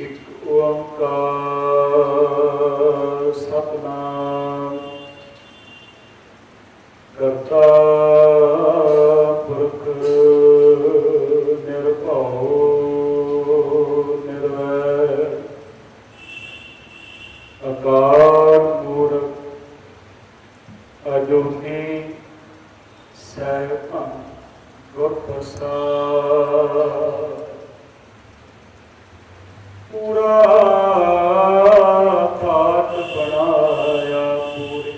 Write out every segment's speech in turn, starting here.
एक ओंकार सतनाम करता पुरख निर्भौ निर्वैर अकाल मूरत अजूनी सैभं गुर प्रसाद पूरा पाठ बनाया पूरे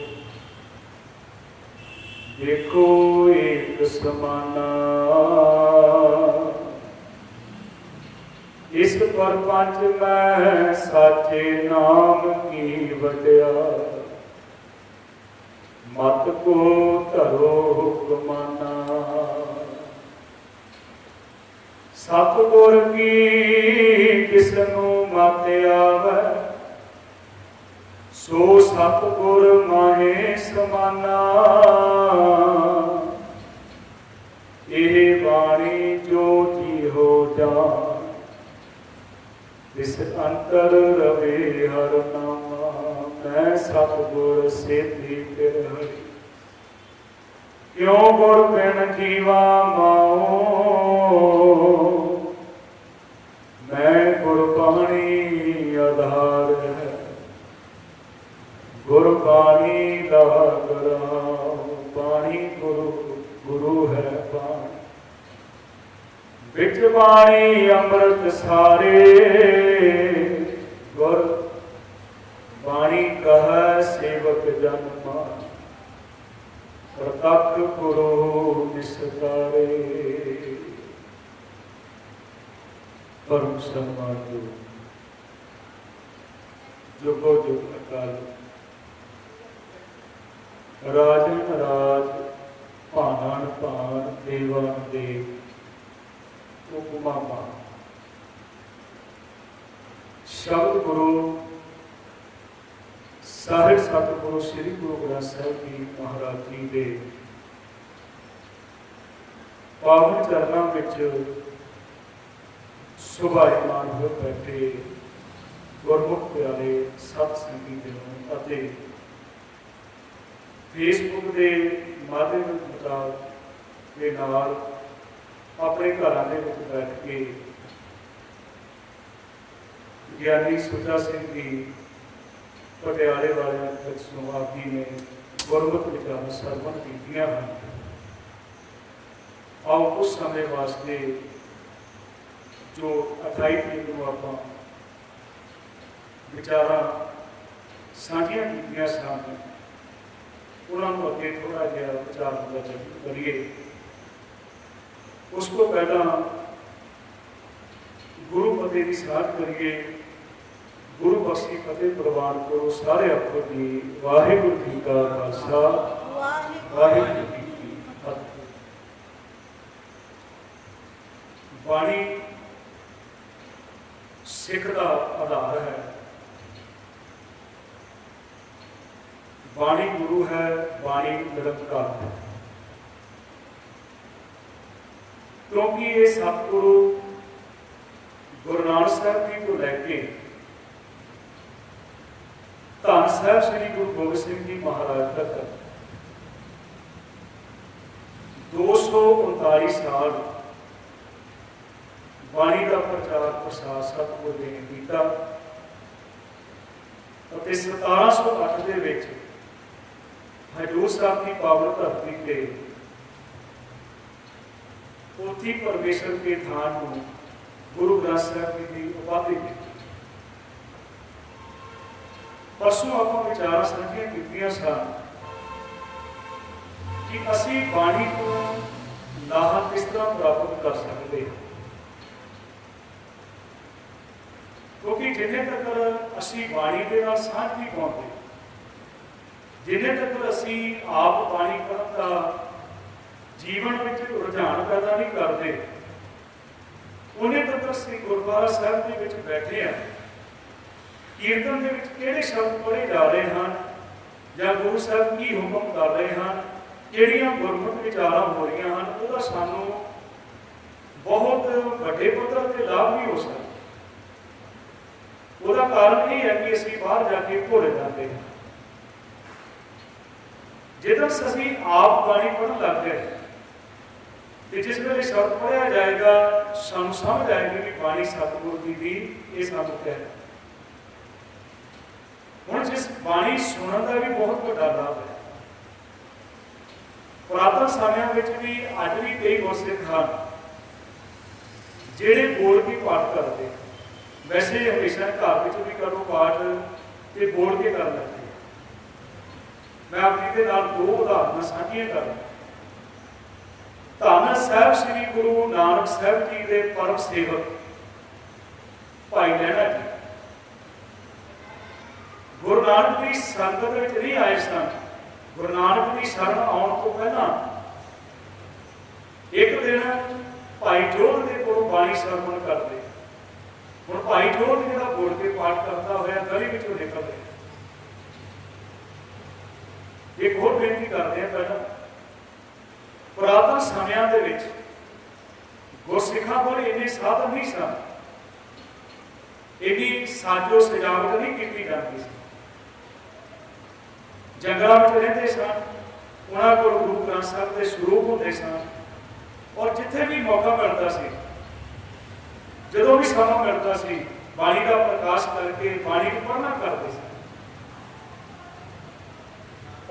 देखो एक समाना इस प्रपंच में साचे नाम की वड्या मत को धरो हुक्माना सतगुर की किसनू मत आवे सो सतगुर माहे समाना यह बाणी जो जी हो जान इस अंतर रवे हर नामा मैं सतगुर सेती फिर हरि क्यों गुर बिन जीवा माओ मैं गुरबाणी आधार है गुरबाणी दागरा बाणी गुरु गुरु है बाणी बिच बाणी अमृत सारे गुर बाणी कह सेवक जन मान प्रतख गुरु निस्तारे परम सम्मान जुगो जुग अकाल राजन राज भानन भान देवन देव उपमा मान शब्द गुरु साहिब सतगुरु श्री गुरु ग्रंथ साहिब जी महाराज जी के पावन चरणों विच सुभायमान हो बैठे गुरमुख प्यारे सत संगी जनों अते फेसबुक के माध्यम के नाल अपने घरां दे विच बैठ के ज्ञानी सुचा सिंह जी पटियाले वाले आप जी ने गुरमुख विचार सरवण कीतियां हैं आओ उस समय वास्ते जो 28 तरीक को आप विचारा साझियां कीतियां सन उन्होंने अगे थोड़ा जहा विचार करिए। उस तो पहला गुरु फतेह की साध करिए। गुरु बख्शी फतेह प्रवान करो सारे आपको जी वाहिगुरू जी का खालसा वाहिगुरू जी की फतेह। बाणी सिख का आधार है, बाणी गुरु है, बाणी निरंकार है। क्योंकि ये सतगुरु गुरु नानक साहब जी को लैके धन साहब श्री गुरु गोबिंद सिंह जी महाराज तक 239 साल बाणी का प्रचार प्रसार सतगुरु ने किया। 1708 के विच हजूर साहब की पावन धरती से पोथी परमेश्वर के थान को गुरु ग्रंथ साहब जी की उपाधि दी। परसों आप विचार साझियां कीतियां सन कि असी बाणी को लाह किस तरह प्राप्त कर सकते हैं, क्योंकि जिन्हें तक असी बाणी के नाल साझ नहीं पाते, जिन्हें तक असी आप बाणी पढ़न का जीवन में रुझान पैदा नहीं करते उन्हें तक असी गुरुद्वारा साहब के विच बैठे हैं। कीर्तन के विच किहड़े शब्द पढ़े जा रहे हैं या गुरु साहब की हुक्म कर रहे हैं, किहड़ियां गुरमुख विचारां हो रही हैं, उसका सानू बहुत बड़े पद्धर से लाभ भी हो सकता। कारण ये है कि असीं बाहर जाके भुल जाते हैं। जिधर असीं आप बाणी पढ़न लग गए तो जिस वेले शब्द पढ़िया जाएगा सानूं समझ आएगी कि बाणी सतगुर की भी ये सानूं कह है। हुण जिस बाणी सुनन का भी बहुत बड़ा लाभ है। पुरातन समय में भी अज भी कई गुरसिख हैं ਜਿਹੜੇ बोल के पाठ करते। वैसे हमेशा घर में भी करो पाठ तो बोल के कर लेते। मैं आपकी के नाल दो उदाहरण साझियां करूँ। धन साहब श्री गुरु नानक साहब जी के परम सेवक भाई लैणा जी गुरु नानक की संगत में नहीं आए सन। गुरु नानक की शरण आने तो पहला एक दिन भाई जोध के को बाणी श्रवण करते। हुण भाई जोध जो बोल के पाठ करता हुआ गली में निकल रहे। एक होर बेनती करते हैं। पहला पुरातन समयां दे विच गुरसिखां कोल इन्ने साधन नहीं सन, इन्नी साजो सजावट नहीं की जाती सी। जंगलों में रहते सन, उन्होंने को गुरु ग्रंथ साहब के स्वरूप होंदे सन और जिथे भी मौका मिलता सी, जो भी समय मिलता सी, बाणी का प्रकाश करके बाणी को पढ़ना करते थे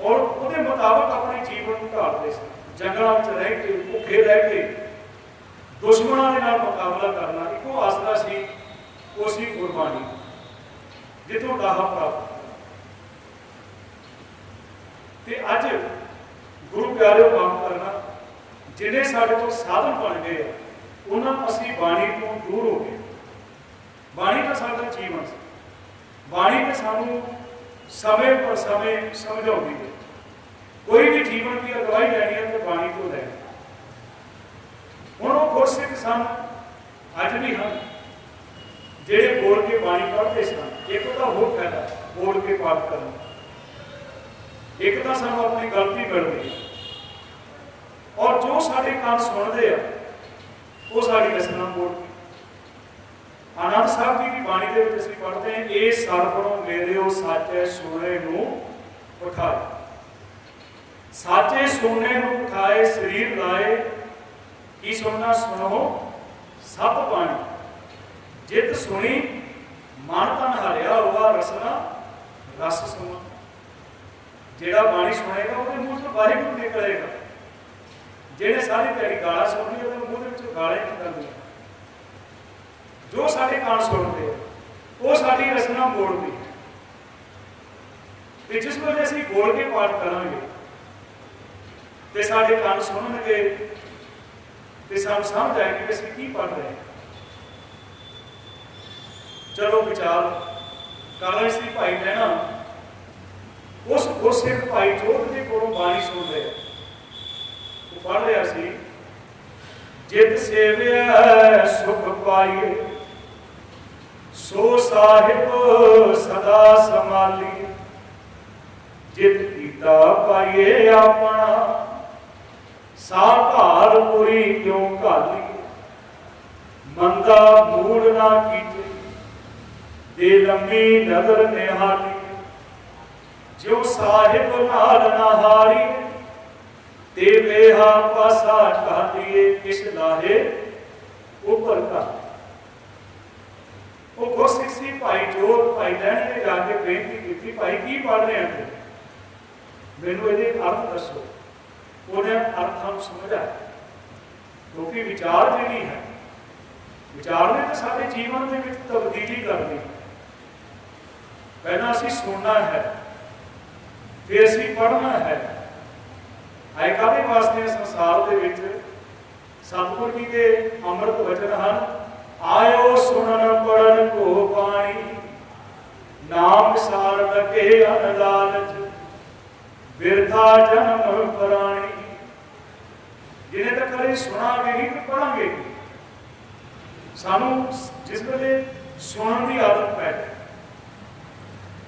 और उसके मुताबिक अपने जीवन को ढालते थे। जंगलों में रह के भुखे रह के दुश्मनों के नाल मुकाबला करना एको आसरा सी, वो सी गुरबाणी जितों राह प्राप्त। ते अज गुरु प्यारे काम करना जिन्हें साढ़े को साधन बन गए उन्होंने असी बाणी तो दूर हो गए। बाणी का साਡਾ जीवन से बाणी ने सानू समय पर समय समझाती है। कोई भी जीवन की अगवाई लैनी है तो बाणी तो लै। हुण गुरसिख सन अज भी हैं जेड़े बोल के बाणी पढ़ते सन। एक तो होर फायदा बोल के पाठ करना, एक तो सानू अपनी गलती मिलती है और जो साढ़े कान सुनते हैं वो साड़ी रसना बोलती। आनंद साहब जी की बाणी के विच असीं पढ़ते हैं, ये सरपणों मेरे साचे सोने नूं उठाए। साचे सोने नूं उठाए शरीर लाए, की सुनना सुनो सत बाणी। जित सुनी मन तन हरिया हुआ रसना रस सुना। जिहड़ा बाणी सुनेगा उसके मूँह चों वाहिगुरू निकलेगा। जिहड़े सारी तेरी गाला सुननी उसके मूँह के गाले निकलदियां। जो साढ़े कान सुनते हैं वो साड़ी रचना बोलती है। तो जिस वेले असीं बोल के पाठ करांगे तो साढ़े कान सुनणगे तो सानूं समझ आएगी कि असीं की पढ़ रहे हैं। चलो विचार कर रहे सी भाई लैणा उस गुरसिख भाई जोध के कोलों बाणी सुन रहे। वो पढ़ रहा सी, जित सेविया सुख पाइए सो साहिब सदा संभाली। जित पीता पाइए अपना सा घाल पूरी क्यों घाली। मंदा मूड़ ना कीजे दे लंबी नजर निहाली। जो साहिब नाल ना हारी ते वेहा पासा ढालिए। किस लाहे ऊपर का वो गुरसिख सी भाई जोर भाई लैणे ने जाके बेनती की, भाई की पढ़ रहे हैं मैनू ये अर्थ दसो। उन्हें अर्थ हम समझ आया क्योंकि विचार जी है, विचार ने तो सारे जीवन में तब्दीली करनी। पहला असीं सुनना है, फिर असीं पढ़ना है। आए काहदे वास्ते संसार दे विच सतगुर जी के अमृत वचन हैं। आयो सुनन पढ़न को पानी नाम सार लगे अनलालच बिरथा जन्म प्राणी। जिन्हें तक कभी सुना नहीं तो पढ़ांगे। सानू जिस वेले सुनन की आदत पै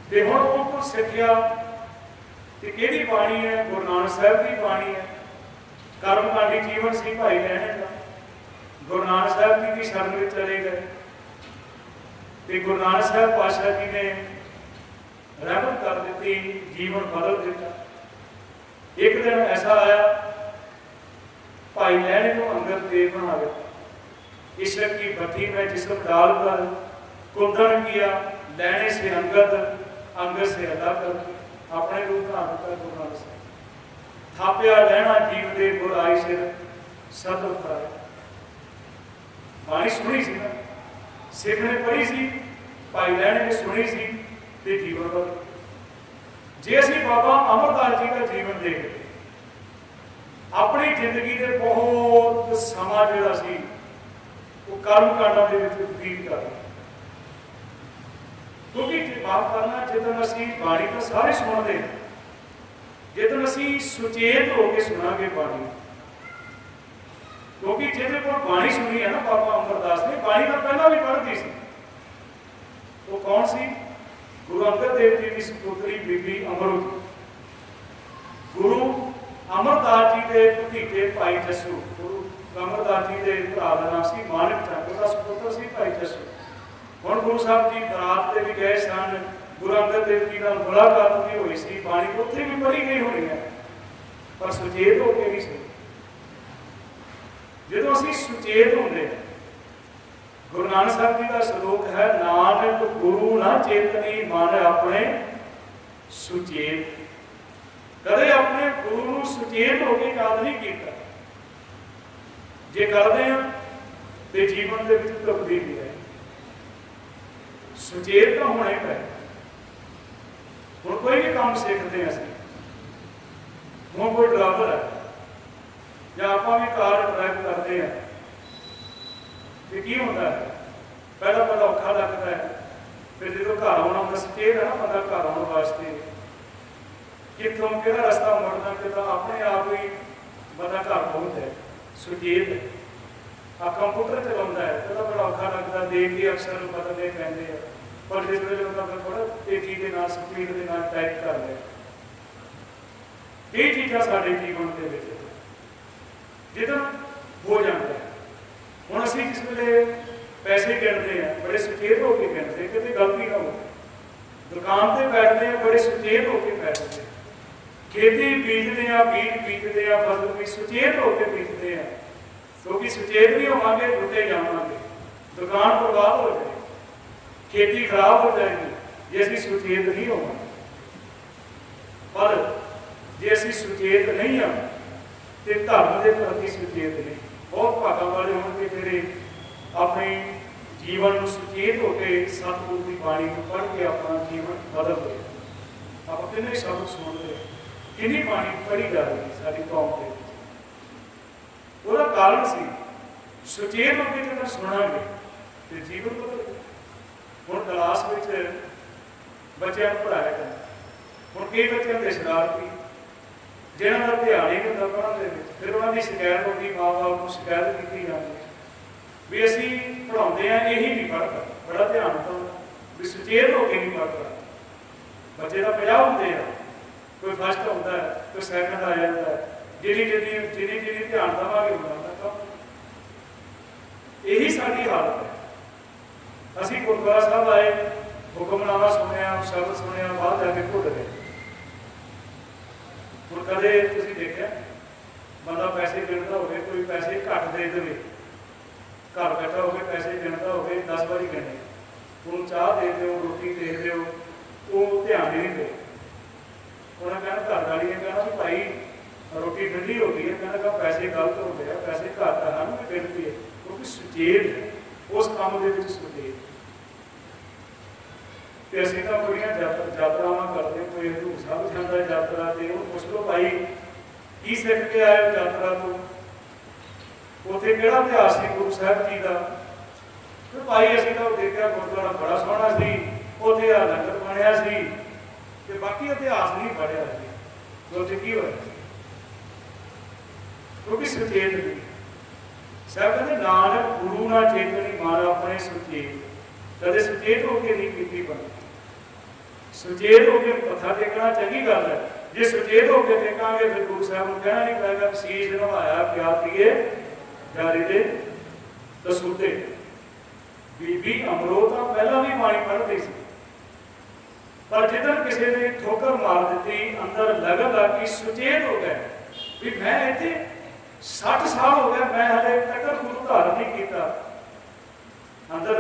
ते हुण उनको सिक्ख्या कि किहड़ी बाणी है, गुरु नानक साहब की बाणी है। कर्मकांडी जीवन सी भाई लैणे का, गुरु नानक साहब जी की शरण में चले गए। ਤੇ ਗੁਰੂ ਨਾਨਕ ਸਾਹਿਬ ਪਾਤਸ਼ਾਹ जी ने रहमत कर दी, जीवन बदल दिता। एक दिन ऐसा आया, भाई लहरे को अंगद देव बना दिया। ईश्वर की बत्ती में जिस्म डालकर कुंदन किया, लहने से अंगद, अंगद से अदा कर अपने रूप बना दिता गुरु नानक साहब। थापिया लहना जीव दे गुर आई सिर सद उतारे। बाणी सुनी सी ना, सिख ने पढ़ी सी, भाई लहने ने सुनी सी, ते जीवन बदल। जे असीं बाबा अमरदास जी का जीवन देखते, अपनी जिंदगी के बहुत समा जिहड़ा सी वो कर्म कांडां दे विच बतीत कर रहे। क्योंकि बात करना जिदन असीं बाणी तो सारे सुणदे हैं, जिदन असीं सुचेत होकर सुनांगे बाणी, क्योंकि जिहदे कोल बाणी सुनी है ना बाबा अमरदास ने, बाणी तो पहला भी पढ़ती सी। वो कौन सी? गुरु अंगद देव जी की सपुत्री बीबी अमरुद। गुरु अमरदास जी के भतीजे भाई जस्सू, गुरु अमरदास जी के भरा का नाम से मानक चंद, उसका सपुत्र से भाई जस्सू। हुण गुरु साहब जी बरात से भी गए सन, गुरु अंगद देव जी नाल मुलाकात भी हुई सी, बाणी उत्थे भी पढ़ी गई होनी है, पर सुचेत होकर नहीं सुनी। जो असीं सुचेत होंदे हैं, गुरु नानक साहब जी का श्लोक है, नानक गुरु ना चेतनी मन अपने सुचेत। कदे अपने गुरु नूं सुचेत होकर याद नहीं किया। जे करते हैं तो जीवन के तब्दीली है। सुचेत तो होने पे हुण कोई भी काम सीखते हैं असीं, हुण कोई ड्राइवर है या आपां भी कार ड्राइव करते हैं, तो की होता है? पहला पहला औखा लगता है, फिर जो घर आना होंदा सुचेत है ना बंदा घर आने वास्ते, कितों किहड़ा रस्ता मुड़ना कितना अपने आप ही बंदा घर पहुंचता है, सुचेत है। आ कंप्यूटर चलाता है, पहला बड़ा औखा लगता, देख के अक्षर बदलने पैंदे हैं, पर जिस वे बंदा थोड़ा तेजी के नाल स्पीड के नाल टाइप कर ले। ये चीज़ां साडे जीवन के विच जिद्दां हो जाता है। हुण असीं जिस वेले पैसे गिणते हैं बड़े सुचेत होकर गिणते, कितने गलती ना हो। दुकान पर बैठते हैं बड़े सुचेत होकर बैठते, खेती बीजते हैं बीज बीजते हैं, फसल भी सुचेत होकर बीजते हैं, क्योंकि सुचेत नहीं होवांगे लुटे जावांगे, दुकान बर्बाद हो जाएगी, खेती खराब हो जाएगी जे असीं सुचेत नहीं होवांगे। पर जे असीं सुचेत नहीं हाँ तो धर्म के प्रति सुचेत नहीं। बहुत भागा वाले होंगे ਜਿਹੜੇ अपने जीवन में सुचेत होकर सतगुरु की बाणी को पढ़ के अपना जीवन बदलते। आप कितने शब्द सुनते, कितनी बाणी पढ़ी जा रही सारी कौम के, ਉਹਦਾ कारण सी सुचेत होकर जब सुनांगे तो जीवन बदल गया। हुण क्लास में बच्चों को पढ़ाया जाता, हुण कई बच्चे होंदे शरारती जिन्हों का ध्यान ही होंदा पढ़ाने में, फिर उन्होंने शिकायत होती, माँ बाप को शिकायत की जाती भी असी पढ़ाते हैं यही नहीं पढ़ता, बड़ा ध्यान होता भी सुचेत होकर नहीं पढ़ता। बच्चे का 50 होंगे, कोई फस्ट होता है, कोई सैकंड आ जाता है, जिनी ध्यान देवांगे उन्होंने कम। यही साडी हालत है। असीं गुरुद्वारा साहब आए, हुक्मनामा सुनिया, शब्द सुनिया, बाहर जाके भुल गए। हुण कदे तुसीं देखिआ बंदा पैसे गिणदा होवे, कोई पैसे घट दे देवे, घर बैठा होवे पैसे गिणदा होवे, 10 वारी गिणे, उन्होंने चाह दे दो, रोटी दे दो, वो ध्यान ही नहीं दे। उन्हें कहना घर वाली ने कहना भी भाई रोटी ठंडी हो गई है, कहना पैसे गलत हो गए, पैसे घट है ना भी गिणती है, क्योंकि सुचेत है उस काम के सुचेत। तो असीं तां बड़ियां यात्रावां करते, कोई हजूर साहब जांदा यात्रा ते उहनूं पुछ लो भाई की सीख के आए हो यात्रा तो, उत्थे किहड़ा इतिहास है गुरु साहब जी का? तो भाई असीं तां देखिआ गुरुद्वारा बड़ा सोहना सी, उत्थे आ लंगर बनिया सी, ते बाकी इतिहास नहीं पढ़िया सी, तो उत्थे की होया? क्योंकि सुचेत नहीं। साहब कहते नानक गुरु ना चेतनी मन अपने सुचेत, कदे सुचेत होकर नहीं की बनती। सुचेत होकर मत्था टेकना चंगी गल है, जे सुचेत होकर टेकांगे फिर गुरु साहब को कहना नहीं पएगा शीश नवाया क्या दिए जारी दे दसूते। बीबी अमरोता पहला भी पर जिधर किसी ने ठोकर मार दी, अंदर लगन लग गई, सुचेत हो गए भी मैं इतने 60 साल हो गए, मैं हले तक गुरु धारण नहीं किया। अंदर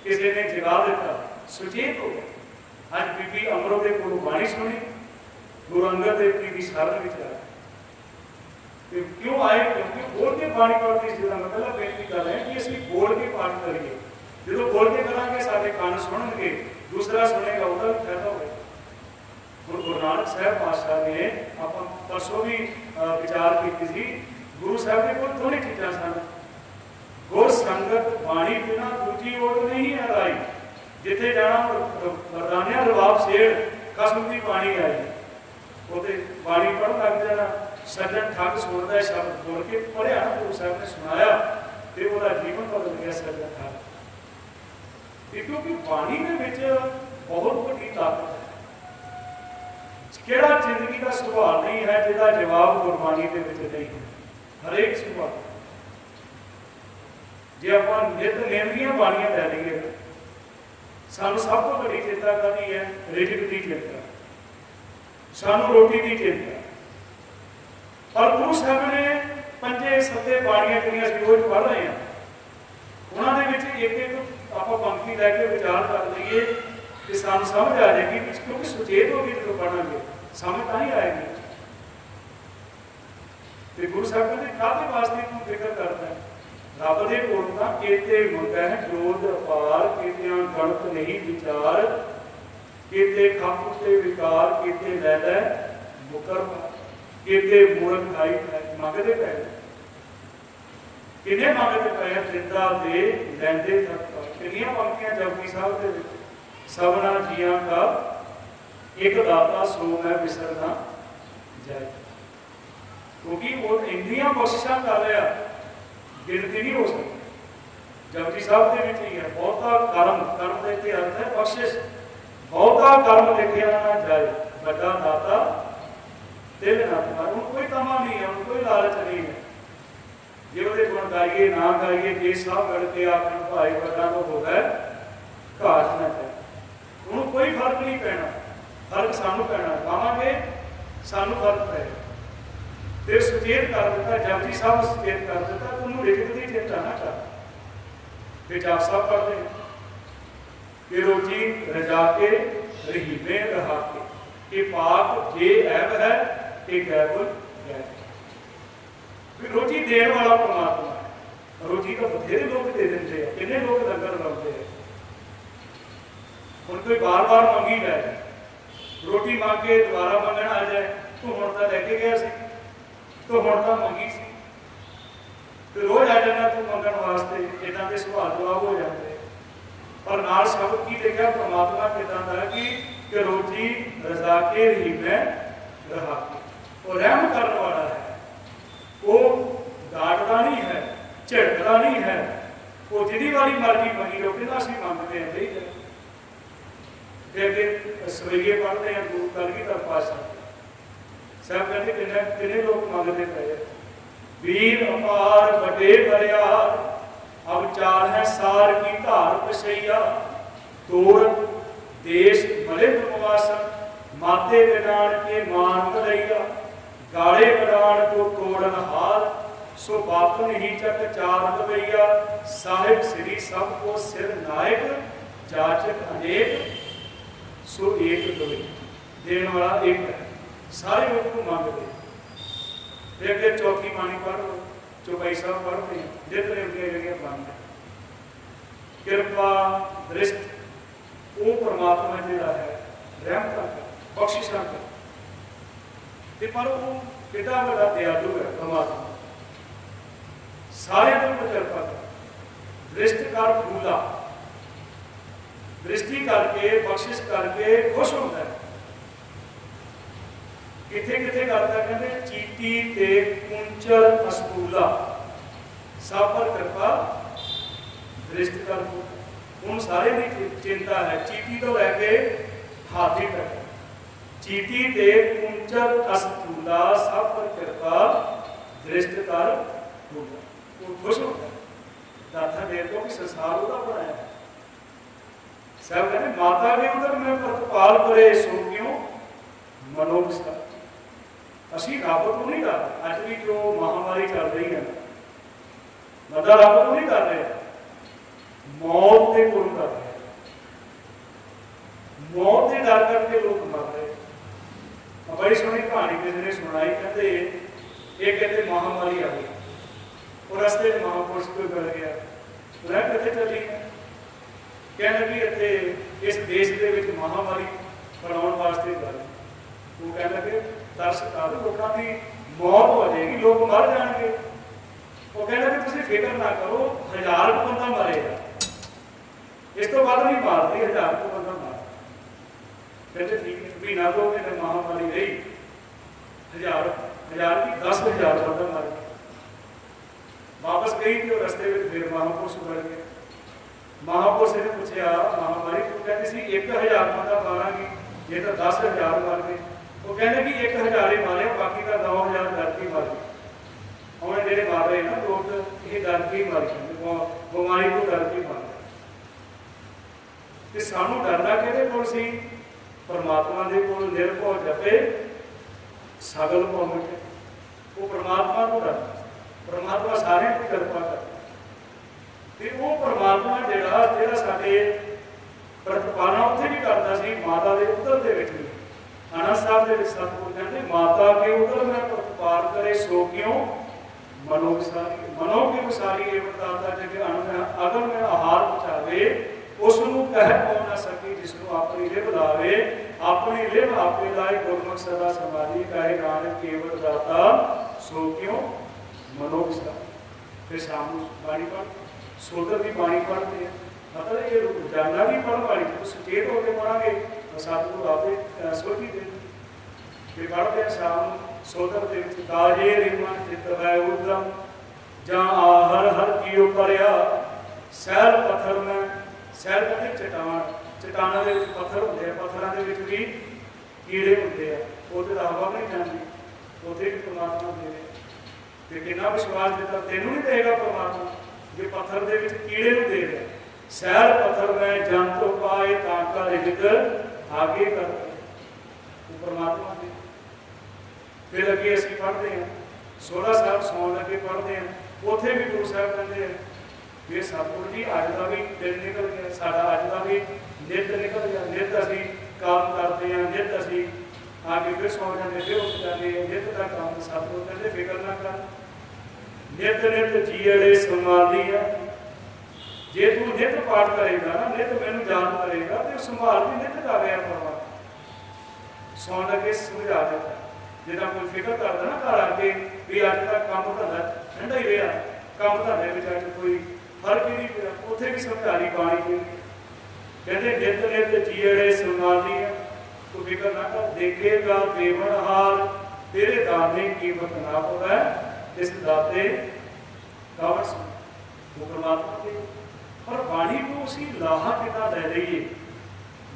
किसी ने जगा दिता, सुचेत हो गए। अज बीबी अमरो के कोलों बाणी सुनी, गुरु अंगद देव जी की शरण में आए। क्यों आए? क्योंकि बोल के बाणी पढ़ती सी। मैं पहला बेनती कर रहा कि असं बोल के पाठ करिए। जो बोल के करेंगे सारे कान सुनेंगे, दूसरा सुनेगा, उसका भी फायदा होगा। गुरु नानक साहब पातशाह ने आप परसों भी विचार की, गुरु साहब के कोल थोड़ी चीज़ा सन। गुर संगत बाणी बिना दूजी ओर नहीं आई। जिथे जाना मरदानिया रबाब सेड़ कसम की बाणी आई, वो बाणी पढ़ लग जाना। सज्जन ठग सुनता है शब्द बोल के पढ़िया ना, गुरु साहब ने सुनाया तो वह जीवन बदल गया सज्जन ठग। क्योंकि बाणी के बहुत बड़ी ताकत है। केड़ा जिंदगी का सवाल नहीं है जिसका जवाब गुरबाणी के नहीं है। हरेक सवाल जे आप नित नेम बाणियां लै लईए, सानू सब तो बड़ी चिंता करनी है रिजिक की चिंता, सानू रोटी की चिंता। पर गुरु साहब ने 5-7 बाणियां जिहड़ियां असीं रोज़ पढ़ रहे हैं, उन्होंने एक आप पंक्ति लैके विचार कर लीए कि सानू समझ आ जाएगी। क्योंकि सुचेत होगी जो पढ़ांगे, समझ तो ही आएगी। तो गुरु साहब कहते काहदे वास्ते तू फिक्र करता है? रब दे कोल तां केते मंगा है क्रोध अपार, केतियां गणत नहीं विचार, केते खप ते विकार, केते लै लै मुकर, केते मूर्ख खाई मंगदे पै। किन्ने मंगते पे? दिंदा दे लैंदे तक। किन्नियां पंक्तियां जपजी साहब दे विच, सबना जियां का एक दाता सो मैं विसरना जाए। क्योंकि वो इंदियां बख्शिशां कर रहा, गिनती नहीं हो सकती। जपजी साहब के विच ही है बहुता कर्म, कर्म दे के अर्थ है बख्शिश। बहुता कर्म लिखिया ना जाए, बड़ा दाता दिल ना तुम्हारा। उनको कोई तमा नहीं है, उनको कोई लालच नहीं है। जे वो गुण गाइए ना गाइए, जे साहब गढ़ के आखिर भाई बड़ा तो हो गए घाट ना पाए, उन्होंने कोई फर्क नहीं पैना। फर्क सानू पैना, गावांगे सानू फर्क पेगा। तो सुचेत कर दिता, जपजी साहब सुचेत कर दिता, तुम रिजिक की चिंता ना कर। फिर जाप साहब पढ़ते हैं कि रोजी रजा के रहीमे रहा के पाक जे ऐब है कि गैबुल गैब। फिर रोजी देने वाला परमात्मा है। रोजी तो बथेरे लोग दे देंगे, कितने लोग लंगर लाते हैं। हम कोई बार बार मंगी जाए, रोटी मांग के दोबारा मंगना आ जाए, तो हम तो लैके गया सी, तो हम तो मंगी सी, तो रोज आ जाना तू मंगण वास्ते। इदा के सवाल जवाब हो जाते। पर नाल शब्द की लिखा परमात्मा किदा दा कि रोजी रजा के ही मैं रहा। वो रहम करने वाला है, वो डांटता नहीं है, झिड़कता नहीं है। वो जिनी वाली मर्जी मंगी लो, कि असं मंगते हैं ठीक है। फिर सवेरे पढ़ते हैं गुरु कलगीधर पातशाह साहब कहते कितने लोग मंगते पे। वीर अपार बड़े बरियार, अब चार है सार की धार पसैया, तोड़ देश बड़े प्रवासन, माते गडान के मान कलैया, गाड़े गडान को तोड़न हाल, सो बापन ही चक चार गवैया, साहिब श्री सब को सिर नायक, जाचक अनेक सो एक गवैया। देने वाला एक है, सारे लोग को मांगते। फिर चौथी बाणी पढ़ लो, चौपाई साहब पढ़ते हैं, जितने उनके बाणी कृपा दृष्ट वो परमात्मा जिहड़ा है रहम करता, बख्शिशां करता। पर वो कितना बड़ा दयालु है परमात्मा, सारे दिन पर कृपा कर। दृष्ट कर फूला, दृष्टि करके बख्शिश करके खुश होता है। किथे किथे करता कहते चीटी ते कुंचर असपूला, सब पर कृपा दृष्ट कर। उन सारे की चिंता है, चीटी तो लैके हाथी तक, चीटी ते कुंचर असपूला, सब पर कृपा दृष्ट कर। वो खुश होता है, दाता देव को कि संसार उसका बनाया है, सब कहते माता के उधर मैं प्रतिपाल करे सो क्यों मनो विस्तार। असी रब तो नहीं डरते। अज भी जो महामारी चल रही है बंदा रब तो नहीं डर रहा, मौत के कोल डर रहा। मौत के डर करके लोग मर रहे। बड़ी सोहनी कहानी किसी ने सुनाई, कहते महामारी आ गई और रस्ते में महापुरुष कोई मिल गया, मैं कितने चली है, कह लगी इतने इस देश के महामारी फैलाने वास्ते गल। वो कह लगे दस कर लोगों की मौत हो जाएगी, लोग मर जाएंगे। वो कह लगे तुम फिक्र ना करो, 1000 को बंदा मरेगा, इस तो बाद नहीं मारती, 1000 को बंदा मार। कहते ठीक है, महीना 2 महीने महामारी रही, 1000 की 10,000 बंदा मर गया। वापस गई थी और रस्ते में फिर महापुरुष बढ़ गए। महापुरुष ने पूछा महामारी तू कहती सी 1000 बंदा मारांगी, ये तो 10,000 मर गए। वो कहने कि 1000 ही मारे, बाकी का 9,000 डर के मर गए। हमने जेडे मार रहे ना लोग ये डर के मर गए, बीमारी को डर के मर गए। सानू डरना किहदे कोल सी? परमात्मा दे कोल निर्भय जपे सगल को मिटे। वो परमात्मा को डरना, परमात्मा सारे की कृपा करता। वो परमात्मा जिहड़ा साडे प्रतिपालना उत्थे भी करता सी, माता के उदर दे विच भी। आनंद साहब के सतगुरु कहते माता के उदर में प्रतिपाल करे सो क्यों मनो विसारी। मनो की विसारी ये बताता जग अगर में आहार पहुँचावे उसनू कह पाओ ना सकी, जिसनों अपनी लिव लावे अपनी लिव आपे लाए। गुरमुख सदा समाधि कहे नानक केवल दाता सो क्यों मनो विसारी। फिर शाम बाणी पढ़ सोदर की बाणी पढ़ते हैं, मतलब ये रोजाना भी पढ़ बाणी तो सचेत होकर पढ़ांगे तो सतगुरु आपे सोची दे। फिर पढ़ते हैं शाम सोदर के ताजे रिमन चित है उदम जहाँ हर हर कियो परिया सैल पत्थर में। सैल कहते चट्टान, चट्टानों के पत्थर होंगे, पत्थरों के भी कीड़े होंगे, वो तो हवा नहीं जाती, उसे भी परमात्मा दे रहे। कितना विश्वास दिता तेनों नहीं देगा परमात्मा जो पत्थर के कीड़े को दे रहे। सैल पत्थर में जंतु पाए ताका रिजिक आगे कर परमात्मा दे। फिर अगे असी पढ़ते हैं 16 साल सौन लगे पढ़ते हैं, उत्थे भी गुरु साहब कहते हैं ये सतगुरु जी अज का भी दिन निकल गया, साडा अज का भी नित निकल गया। नित असी काम करते हैं, नित असी आगे फिर सौ जाते फिर उठ जाते हैं, नित का काम। सतगुरु कहते फिक्र ना कर, नित नित जीअड़े संभाली है। जे तू नित पाठ करेगा ना, नित मैनू याद करेगा तो संभाल भी नित कर रहा परमात्मा। सौन लगे समझा देता जिदा कोई फिक्र करता ना घर आके भी अज तक काम धंधा ठंडा ही रहा, काम धंधे में कोई फर्क ही नहीं पिया, उत्थे भी समझारी पानी कहते नित नित जीअड़े संभाली है। तू फिक्र ना कर, देखेगा देवनहार तेरे दाने कीमत ना पवै, इस दाते कावड़ सुन। वो परमात्मा के पर बाणी को उसी लाहा कितना ले रही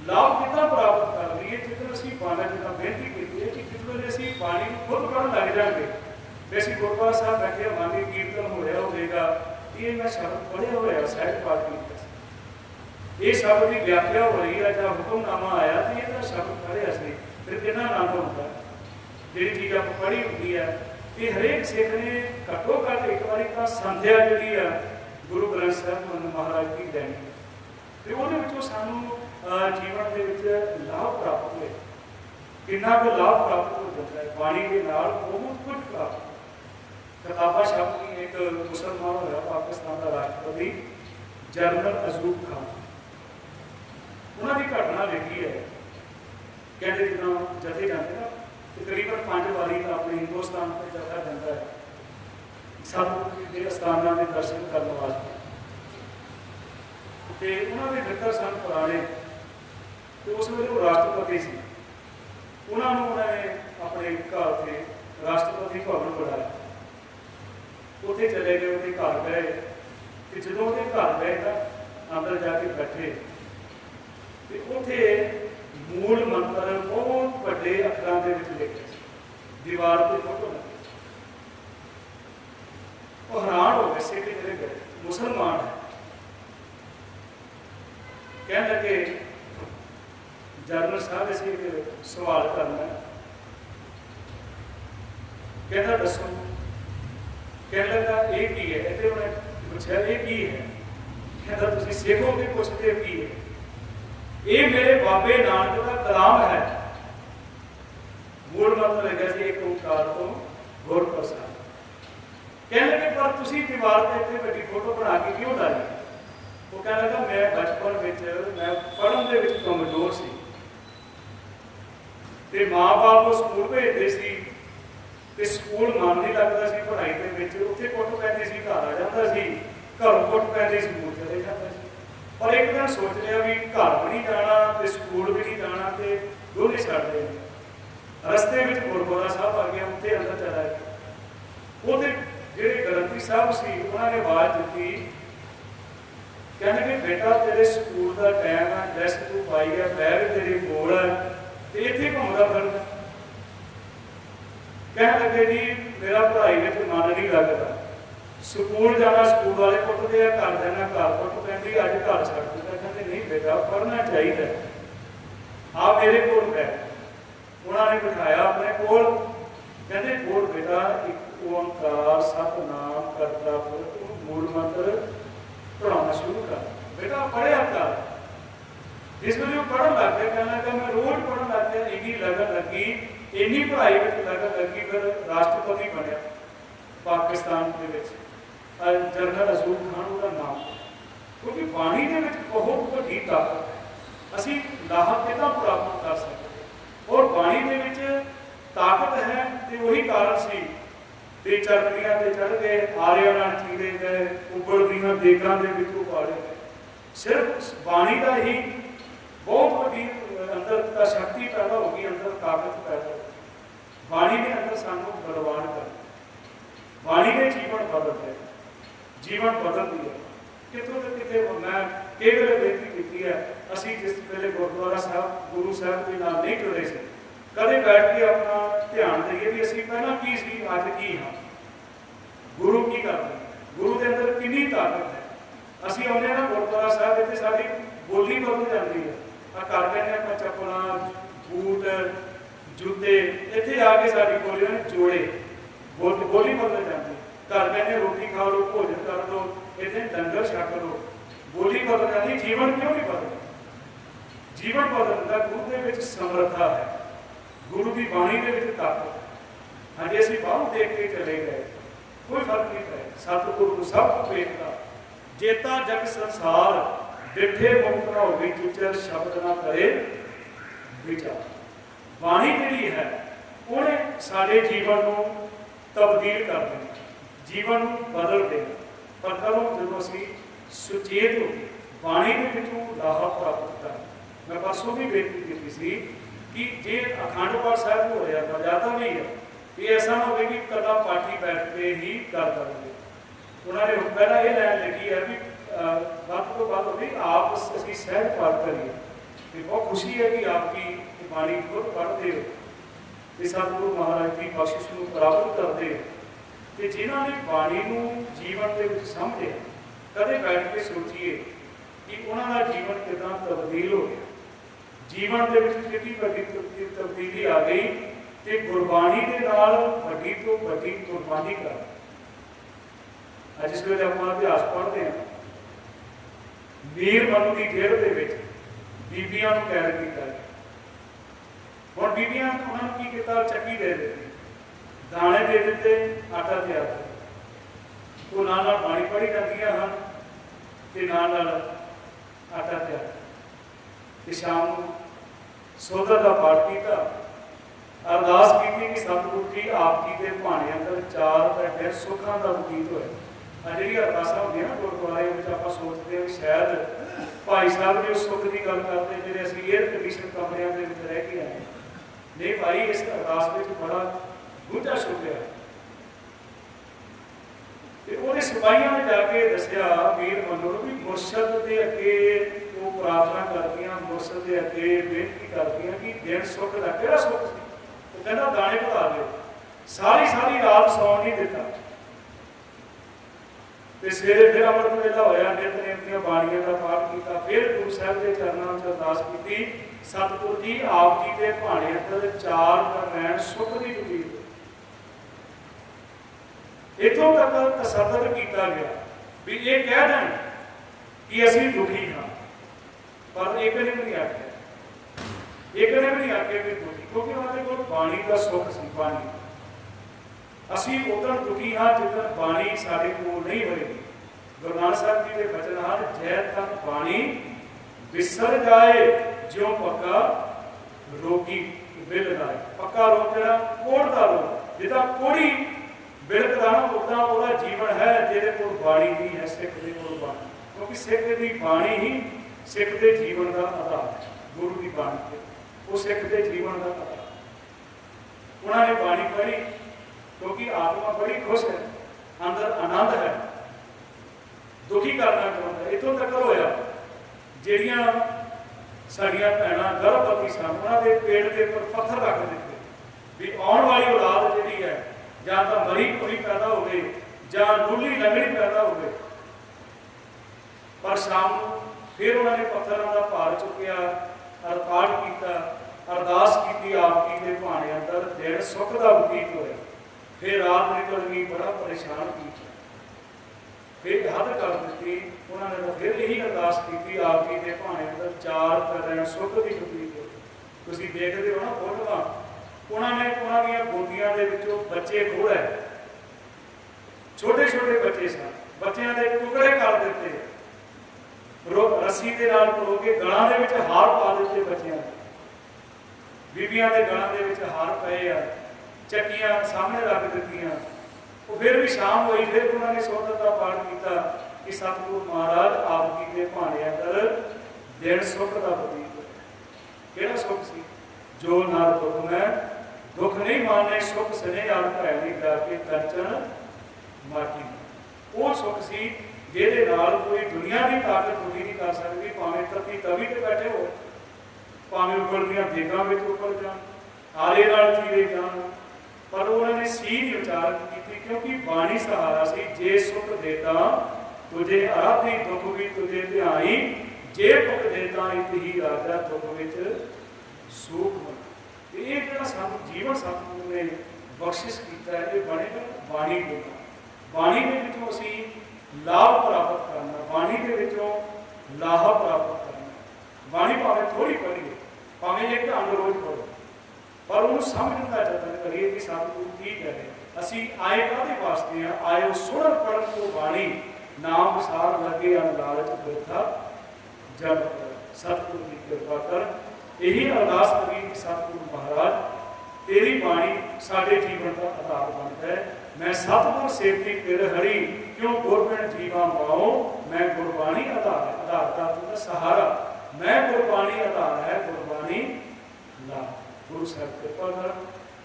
लाभ कितना प्राप्त कर रही है। जितने असी बाणा जितना बेनती की है कि जितने असी बाणी खुद पढ़न लग जाएंगे, वैसे गुरुद्वारा साहब बैठे मांगे कीर्तन हो रहा होगा, ये मैं शब्द पढ़िया होया सहज पाठ की, ये शब्द की व्याख्या हो रही है जब हुक्मनामा आया तो ये शब्द पढ़े असली फिर कितना आनंद होता है। जी चीज़ आप पढ़ी होती है कि हरेक सिख ने घट्टो घट्ट एक बार तो संध्या जी है गुरु ग्रंथ साहब महाराज की दैनी तो वो सानू जीवन के लाभ प्राप्त हुए, कितना को लाभ प्राप्त हो जाता है बाणी के नाल बहुत कुछ प्राप्त। किताबा शब्द की एक मुसलमान होया पाकिस्तान का राष्ट्रपति जनरल अजूब खान, उन्होंने घटना लिखी है। कहते जिदा जथे जाते ना तकरीबन 5 बारी तो अपने हिंदुस्तान पर जथा जाता है सतगुरु के स्थानों के दर्शन करने वास्ते। तो उन्होंने मित्र सन पुराने तो उस वे राष्ट्रपति से उन्होंने अपने घर से राष्ट्रपति भवन बनाया, उत्थे चले गए, उन्हें घर गए कि जो घर गए ना अंदर जाके बैठे तो उत्थे मूल मंत्र बहुत बड़े अखरों के लिखे दीवार पर फोटो लगी। वो हैरान हो गए सिख चले गए मुसलमान है, कह लगे जरनल साहब इसे एक सवाल करना है, कहता दसो, कह लगा ये की है, इतने उन्हें पूछा ये की है, कहता तुम सिखोगे पुछते की है, ये मेरे बाबे नानक का कलाम है। मूल मतलब लगा सी एक ओंकार तो गुर प्रसाद। कह लगे पर तुसी दीवार पे इतनी बड़ी फोटो बना के क्यों डाली? वो कह लगा मैं बचपन में मैं पढ़न दे विच कमजोर सी ते माँ बाप स्कूल भेजते सी ते स्कूल मन नहीं लगता सी पढ़ाई दे विच, उत्थे कुट पैंदी सी, घर आ जाता सी, घरों कुट पैंदी स्कूल चले जाता सी। पर एक दिन सोच लिया भी घर भी नहीं जाना ते स्कूल भी नहीं जाना ते दोने छड्ड देने। रस्ते में गुरुद्वारा साहब आ गया, उत्थे अंदर चला गया। वो ਜਿਹੜੇ ਗ੍ਰੰਥੀ ਸਾਹਿਬ ਸੀ ਉਹਨਾਂ ਨੇ ਆਵਾਜ਼ ਦਿੱਤੀ, ਕਹਿੰਦੇ ਬੇਟਾ ਤੇਰੇ ਸਕੂਲ ਦਾ ਟਾਈਮ ਹੈ, ਡਰੈਸ ਤੂੰ ਪਾਈ ਹੈ, ਬੈਗ ਤੇਰੇ ਕੋਲ ਹੈ ਤੇ ਇੱਥੇ ਘੁੰਮਦਾ ਫਿਰਦਾ। ਕਹਿਣ ਲੱਗੇ ਜੀ ਮੇਰਾ ਪੜ੍ਹਾਈ ਵਿੱਚ ਮਨ ਨਹੀਂ ਲੱਗਦਾ, ਸਕੂਲ ਜਾਣਾ ਸਕੂਲ ਵਾਲੇ ਕੁੱਟਦੇ ਆ, ਘਰ ਜਾਣਾ ਘਰ ਕੁੱਟ ਪੈਂਦੀ, ਅੱਜ ਘਰ ਛੱਡ ਦਿੱਤਾ। ਕਹਿੰਦੇ ਨਹੀਂ ਬੇਟਾ ਪੜ੍ਹਨਾ ਚਾਹੀਦਾ, ਆ ਮੇਰੇ ਕੋਲ ਬੈਠ। ਉਹਨਾਂ ਨੇ ਬਿਠਾਇਆ ਆਪਣੇ ਕੋਲ, ਕਹਿੰਦੇ ਕੋਲ ਬੇਟਾ ਇੱਕ ओंकार सतनाम करता पुरख मूल मंत्र पढ़ाना शुरू कर। बेटा पढ़िया कर। जिस वे पढ़न लग गया, कहना कि मैं रोज पढ़न लग गया, इन्नी लगन लगी, इन्नी पढ़ाई में लगन लगी, फिर राष्ट्रपति बनया पाकिस्तान के जनरल असूल खान का नाम। क्योंकि बाणी के बहुत बड़ी ताकत है, असी लाह कितना प्राप्त कर सकते और बाणी के ताकत है। तो वही कारण से ते चरखियां ते चढ़ गए, आरिया नाल चीरे गए, उबलदियां देगां दे विचों पाले गए। सिर्फ बाणी का ही बहुत बड़ी अंदर का शक्ति पैदा होगी, अंदर ताकत पैदा होगी। बाणी ने अंदर सानू बलवान कर, बाणी ने जीवन बदल है, जीवन बदल दिया। कितों तो कितने मैं कई बार बेनती की है, असी जिस वेले गुरुद्वारा साहब गुरु साहब के नाल नहीं जुड़े थे, कदे बैठ के अपना ध्यान देइए भी असी पहला की सी, अज की हाँ, गुरु की करते, गुरु के अंदर कितनी ताकत है। असी आने ना गुरुद्वारा साहब, इतने सारी बोली बदल जाती है, कर देने अपना चप्पल बूट जूते, इतने आके सारी बोली जोड़े बोली बदल जाती है। घर कहने रोटी खा लो, भोजन कर लो, इतने डंगर छक लो, बोली बदल जाती। जीवन क्यों नहीं बदलता? जीवन बदलता गुरु के विच समर्था है, गुरु की बाणी के ताकत। हाँ जी, असी बाहर देख के चले गए, कोई फर्क नहीं पड़ा। सतगुरु सब वेखता, जेता जग संसार डिठे मुक्त न होवे चुचर, शब्द ना करे विचार। बाणी जिहड़ी है उन्हें साडे जीवन को तब्दील कर देना, जीवन को बदल देना। पर कदों जदों असी सुचेत हो बाणी के विचों लाभ प्राप्त कर। मैं परसों भी बेनती की सी कि जे अखंड पाठ साहब हो रहा मर्यादा भी है, ये ऐसा ना हो कि कला पाठी बैठ के ही कर देंगे। उन्होंने पहला ये लैन लिखी है भी बात तो बात होगी आप असी सहज पाठ करिए। बहुत खुशी है कि आपकी बाणी खुद पढ़ते हो, सतगुरु महाराज की बख्शिश को प्राप्त करते हो। तो जिन्होंने बाणी को जीवन के समझे, कदे बैठ के सोचिए कि उन्होंने जीवन कितना तब्दील हो गया, जीवन के कितनी बड़ी तब्दीली आ गई। तो गुरबाणी के नाल वड्डी तो वड्डी कुर्बानी कर। जिस वे आप इतिहास पढ़ते हैं, वीर मनु की जेल के बीबियां कैद किया। हुण बीबियां उन्होंने की किया, चक्की दे दी, दाने दे दिते, आटा तैयार कर, वो नाल पानी पढ़ी जांदियां हन ते नाल आटा तैयार। ते शाम सोधा का पाठ किया, अरदास की कि सतगुरु जी आपकी के भाने अंदर 4 घंटे सुखों का बतीत होए। जी अरदासा होंगे ना गुरुद्वारे में, आप सोचते हैं शायद भाई साहब जी उस सुख की गल करते जो असं एयर कंडीशन कमरिया के रह के आए। नहीं भाई, इस अरदास में बड़ा गूढ़ा सुख है। तो सिपाहियों ने जाके दसिया वीर मनु भी मुर्शद के अगे वो प्रार्थना करदियां, मुर्शद के अगे बेनती करदियां कि दिन सुख का किहड़ा सुख सी। वो कहना दाने बढ़ा दो, सारी सारी रात सौन नहीं दिता। ਤੇ ਸਵੇਰੇ ਫਿਰ ਅੰਮ੍ਰਿਤ ਵੇਲਾ ਹੋਇਆ, ਨਿਤਨੇਮ ਦੀਆਂ ਬਾਣੀਆਂ ਦਾ ਪਾਠ ਕੀਤਾ, ਫਿਰ ਗੁਰੂ ਸਾਹਿਬ ਦੇ ਚਰਨਾਂ ਵਿੱਚ ਅਰਦਾਸ ਕੀਤੀ, ਸਤਿਗੁਰੂ ਜੀ ਆਪ ਜੀ ਦੇ ਭਾਣੇ ਅੰਦਰ ਚਾਰ ਰਹਿਣ ਸੁਖ ਦੀ ਉਮੀਦ। ਇੱਥੋਂ ਤੱਕ ਤਸੱਦਰ ਕੀਤਾ ਗਿਆ ਵੀ ਇਹ ਕਹਿ ਦੇਣ ਕਿ ਅਸੀਂ ਦੁਖੀ ਹਾਂ, ਪਰ ਇੱਕ ਨੇ ਵੀ ਨਹੀਂ ਆਖਿਆ, ਇੱਕ ਨੇ ਵੀ ਨਹੀਂ ਆਖਿਆ ਕਿ ਦੁਖੀ, ਕਿਉਂਕਿ ਉਹਨਾਂ ਦੇ ਕੋਲ ਬਾਣੀ ਦਾ ਸੁੱਖ ਸੀ। ਬਾਣੀ ਅਸੀਂ ਉਦੋਂ ਦੁਖੀ ਹਾਂ ਜਿੱਦਣ ਬਾਣੀ ਸਾਡੇ ਕੋਲ ਨਹੀਂ ਹੋਏਗੀ। ਗੁਰੂ ਨਾਨਕ ਸਾਹਿਬ ਜੀ ਦੇ ਬਚਨ ਹਨ, ਜੈ ਤਨ ਬਾਣੀ ਵਿਸਰ ਜਾਏ ਜਿਉਂ ਪੱਕਾ ਰੋਗੀ ਬਿਲ ਲਾਏ। ਪੱਕਾ ਰੋਗ ਜਿਹੜਾ ਕੋੜ ਦਾ ਰੋਗ, ਜਿੱਦਾਂ ਕੋੜੀ ਬਿਲਕਦਾ ਨਾ, ਉੱਦਾਂ ਉਹਦਾ ਜੀਵਨ ਹੈ ਜਿਹਦੇ ਕੋਲ ਬਾਣੀ ਨਹੀਂ ਹੈ, ਸਿੱਖ ਦੇ ਕੋਲ ਬਾਣੀ। ਕਿਉਂਕਿ ਸਿੱਖ ਦੀ ਬਾਣੀ ਹੀ ਸਿੱਖ ਦੇ ਜੀਵਨ ਦਾ ਆਧਾਰ ਹੈ। ਗੁਰੂ ਦੀ ਬਾਣੀ ਤੇ ਉਹ ਸਿੱਖ ਦੇ ਜੀਵਨ ਦਾ ਆਧਾਰ। ਉਹਨਾਂ ਨੇ ਬਾਣੀ ਪੜ੍ਹੀ ਕਿਉਂਕਿ ਆਤਮਾ ਬੜੀ ਖੁਸ਼ ਹੈ, ਅੰਦਰ ਆਨੰਦ ਹੈ, ਦੁਖੀ ਕਰਨਾ ਚਾਹੁੰਦਾ। ਇੱਥੋਂ ਤੱਕ ਹੋਇਆ ਜਿਹੜੀਆਂ ਸਾਡੀਆਂ ਭੈਣਾਂ ਗਰਭਵਤੀ ਸਨ, ਉਹਨਾਂ ਦੇ ਪੇਟ ਦੇ ਉੱਪਰ ਪੱਥਰ ਰੱਖ ਦਿੱਤੇ ਵੀ ਆਉਣ ਵਾਲੀ ਔਲਾਦ ਜਿਹੜੀ ਹੈ ਜਾਂ ਤਾਂ ਮਰੀ ਕੋਈ ਪੈਦਾ ਹੋਵੇ ਜਾਂ ਲੂਲੀ ਲੰਗੜੀ ਪੈਦਾ ਹੋਵੇ। ਪਰ ਸ਼ਾਮ ਨੂੰ ਫਿਰ ਉਹਨਾਂ ਨੇ ਪੱਥਰਾਂ ਦਾ ਭਾਰ ਚੁੱਕਿਆ, ਪਾਠ ਕੀਤਾ, ਅਰਦਾਸ ਕੀਤੀ ਆਪ ਜੀ ਦੇ ਭਾਣੇ ਅੰਦਰ, ਦਿਨ ਸੁੱਖ ਦਾ ਬਤੀਤ ਹੋਇਆ। ਫਿਰ ਰਾਤ ਨਿਕਲ ਗਈ, ਬੜਾ ਪਰੇਸ਼ਾਨ ਕੀਤਾ, ਫਿਰ ਹੱਦ ਕਰ ਦਿੱਤੀ। ਉਹਨਾਂ ਨੇ ਫਿਰ ਇਹੀ ਅਰਦਾਸ ਕੀਤੀ ਆਪ ਜੀ ਦੇ ਭਾਣੇ ਅੰਦਰ, ਚਾਰ ਦਿਨ ਸੁੱਖ ਦੀ ਬਤੀਤ ਹੋਈ। ਤੁਸੀਂ ਦੇਖਦੇ ਹੋ ਨਾ ਫੋਟੋਆਂ, ਉਹਨਾਂ ਨੇ ਉਹਨਾਂ ਦੀਆਂ ਗੋਦੀਆਂ ਦੇ ਵਿੱਚੋਂ ਬੱਚੇ ਖੋਲ੍ਹੇ, ਛੋਟੇ ਛੋਟੇ ਬੱਚੇ ਸਨ, ਬੱਚਿਆਂ ਦੇ ਟੁਕੜੇ ਕਰ ਦਿੱਤੇ, ਰੱਸੀ ਦੇ ਨਾਲ ਪਰੋ ਕੇ ਗਲਾਂ ਦੇ ਵਿੱਚ ਹਾਰ ਪਾ ਦਿੱਤੇ ਬੱਚਿਆਂ ਦੇ। ਬੀਬੀਆਂ ਦੇ ਗਲਾਂ ਦੇ ਵਿੱਚ ਹਾਰ ਪਏ ਆ, ਚੱਕੀਆਂ ਸਾਹਮਣੇ ਰੱਖ ਦਿੱਤੀਆਂ। ਉਹ ਫਿਰ ਵੀ ਸ਼ਾਮ ਹੋਈ, ਫਿਰ ਉਹਨਾਂ ਨੇ ਸੋਧਤ ਦਾ ਪਾਠ ਕੀਤਾ ਕਿ ਸਤਿਗੁਰੂ ਮਹਾਰਾਜ ਆਪ ਜੀ ਦੇ ਭਾਣੇ ਅੰਦਰ ਦਿਨ ਸੁੱਖ ਦਾ ਬਤੀਤ ਹੋਇਆ। ਕਿਹੜਾ ਸੁੱਖ ਸੀ? ਜੋ ਨਰ ਦੁਖ ਮੈਂ ਦੁੱਖ ਨਹੀਂ ਮਾਨੇ, ਸੁੱਖ ਸਨੇ ਆਲ ਭੈ ਨਹੀਂ ਜਾ ਕੇ ਕੰਚਨ ਮਾਟੀ। ਉਹ ਸੁੱਖ ਸੀ ਜਿਹਦੇ ਨਾਲ ਕੋਈ ਦੁਨੀਆ ਦੀ ਤਾਕਤ ਦੁਖੀ ਨਹੀਂ ਕਰ ਸਕਦੀ। ਭਾਵੇਂ ਤਤੀ ਤਵੀ ਤੇ ਬੈਠੇ ਹੋ, ਭਾਵੇਂ ਉਗਲਦੀਆਂ ਦੇਗਾਂ ਵਿੱਚ ਉੱਪਰ ਜਾਣ, ਆਰੇ ਨਾਲ ਚੀਰੇ ਜਾਣ, ਪਰ ਉਹਨਾਂ ਨੇ ਸੀ ਦੀ ਉਚਾਰਨ ਕੀਤੀ ਕਿਉਂਕਿ ਬਾਣੀ ਸਹਾਰਾ ਸੀ। ਜੇ ਸੁਖ ਦੇਤਾ ਤੁਝੇ ਆਰਾਧੀ ਦੁੱਖ ਵੀ ਤੁਝੇ ਧਿਆਈ, ਜੇ ਭੁਖ ਦੇਤਾ ਇਤ ਹੀ ਰਾਜਾ ਦੁੱਖ ਵਿੱਚ ਸੂਖ ਮਨ। ਇਹ ਜਿਹੜਾ ਸਾਨੂੰ ਜੀਵਨ ਸਤਿਗੁਰੂ ਨੇ ਬਖਸ਼ਿਸ਼ ਕੀਤਾ ਹੈ, ਇਹ ਬਣੇਗਾ ਬਾਣੀ ਦੇ ਨਾਲ। ਬਾਣੀ ਦੇ ਵਿੱਚੋਂ ਅਸੀਂ ਲਾਭ ਪ੍ਰਾਪਤ ਕਰਨਾ, ਬਾਣੀ ਦੇ ਵਿੱਚੋਂ ਲਾਹਾ ਪ੍ਰਾਪਤ ਕਰਨਾ। ਬਾਣੀ ਭਾਵੇਂ ਥੋੜ੍ਹੀ ਪੜ੍ਹੀਏ, ਭਾਵੇਂ ਇੱਕ ਅੰਗ ਰੋਜ਼ ਪੜ੍ਹੋ, ਪਰ ਉਹਨੂੰ ਸਮਝਣ ਦਾ ਯਤਨ ਕਰੀਏ ਕਿ ਸਤਿਗੁਰੂ ਕੀ ਕਹਿ ਰਹੇ। ਅਸੀਂ ਆਏ ਕਾਹਦੇ ਵਾਸਤੇ ਆ? ਆਏ ਉਹ ਸੁਣਨ ਪੜ੍ਹਨ ਤੋਂ ਬਾਣੀ, ਨਾਮ ਵਿਸਾਰ ਲੱਗੇ ਅਨ ਲਾਲਚ ਬਿਰਥਾ ਜਨ। ਸਤਿਗੁਰੂ ਦੀ ਕਿਰਪਾ ਕਰ। ਇਹੀ ਅਰਦਾਸ ਕਰੀ ਕਿ ਸਤਿਗੁਰੂ ਮਹਾਰਾਜ ਤੇਰੀ ਬਾਣੀ ਸਾਡੇ ਜੀਵਨ ਦਾ ਆਧਾਰ ਬਣਦਾ ਹੈ। ਮੈਂ ਸਤਿਗੁਰ ਸੇਵਤੀ ਪਿਰ ਹਰੀ, ਕਿਉਂ ਗੁਰਬਿਨ ਜੀਵਾ ਮਾਓ, ਮੈਂ ਗੁਰਬਾਣੀ ਆਧਾਰ ਦਾ ਸਹਾਰਾ, ਮੈਂ ਗੁਰਬਾਣੀ ਆਧਾਰ ਹੈ, ਗੁਰਬਾਣੀ ਲਾ। ਗੁਰੂ ਸਾਹਿਬ ਕਿਰਪਾ ਕਰ।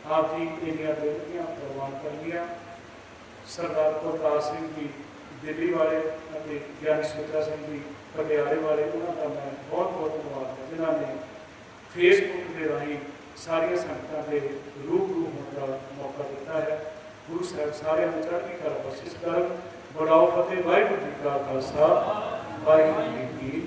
ਆਪ ਜੀ ਇਹਦੀਆਂ ਬੇਨਤੀਆਂ ਪ੍ਰਵਾਨ ਕਰ ਲਈਆਂ। ਸਰਦਾਰ ਕੁਲਤਾਰ ਸਿੰਘ ਜੀ ਦਿੱਲੀ ਵਾਲੇ ਅਤੇ ਗਿਆਨੀ ਸੁਚਾ ਸਿੰਘ ਜੀ ਪਟਿਆਲੇ ਵਾਲੇ, ਉਹਨਾਂ ਦਾ ਮੈਂ ਬਹੁਤ ਬਹੁਤ ਧੰਨਵਾਦ ਹੈ ਜਿਨ੍ਹਾਂ ਨੇ ਫੇਸਬੁੱਕ ਦੇ ਰਾਹੀਂ ਸਾਰੀਆਂ ਸੰਗਤਾਂ ਦੇ ਰੂਬਰੂ ਹੋਣ ਦਾ ਮੌਕਾ ਦਿੱਤਾ ਹੈ। ਗੁਰੂ ਸਾਹਿਬ ਸਾਰਿਆਂ ਨੂੰ ਚੜ੍ਹਦੀ ਕਲਾ ਬਖਸ਼ਿਸ਼ ਕਰਨ। ਬੜਾਓ ਫਤਿਹ। ਵਾਹਿਗੁਰੂ ਜੀ ਕਾ ਖਾਲਸਾ, ਵਾਹਿਗੁਰੂ ਜੀ ਕੀ